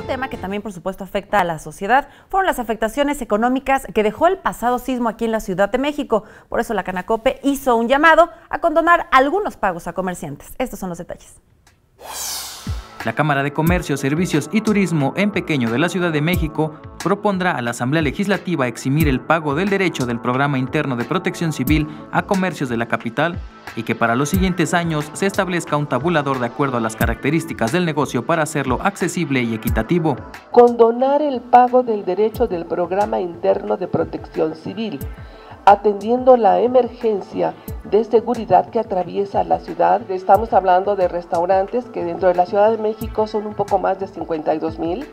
tema que también, por supuesto, afecta a la sociedad fueron las afectaciones económicas que dejó el pasado sismo aquí en la Ciudad de México. Por eso la Canacope hizo un llamado a condonar algunos pagos a comerciantes. Estos son los detalles. La Cámara de Comercio, Servicios y Turismo en Pequeño de la Ciudad de México propondrá a la Asamblea Legislativa eximir el pago del derecho del Programa Interno de Protección Civil a comercios de la capital y que para los siguientes años se establezca un tabulador de acuerdo a las características del negocio para hacerlo accesible y equitativo. Condonar el pago del derecho del Programa Interno de Protección Civil, atendiendo la emergencia de seguridad que atraviesa la ciudad. Estamos hablando de restaurantes que dentro de la Ciudad de México son un poco más de 52,000,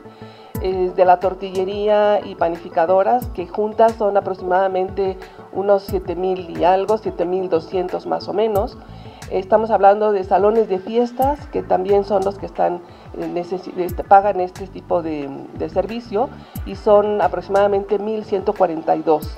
de la tortillería y panificadoras que juntas son aproximadamente unos 7,000 y algo, 7,200 más o menos. Estamos hablando de salones de fiestas que también son los que pagan este tipo de servicio y son aproximadamente 1,142.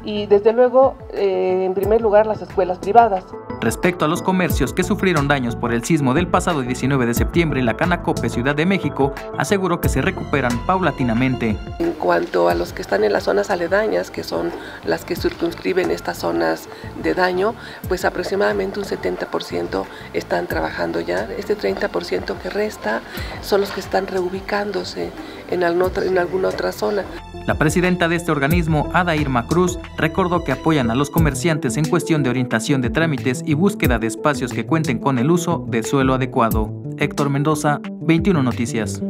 Y desde luego, en primer lugar, las escuelas privadas. Respecto a los comercios que sufrieron daños por el sismo del pasado 19 de septiembre, la Canacope Ciudad de México aseguró que se recuperan paulatinamente. En cuanto a los que están en las zonas aledañas, que son las que circunscriben estas zonas de daño, pues aproximadamente un 70% están trabajando ya. Este 30% que resta son los que están reubicándose en alguna otra zona. La presidenta de este organismo, Ada Irma Cruz, recordó que apoyan a los comerciantes en cuestión de orientación de trámites y búsqueda de espacios que cuenten con el uso de suelo adecuado. Héctor Mendoza, 21 Noticias.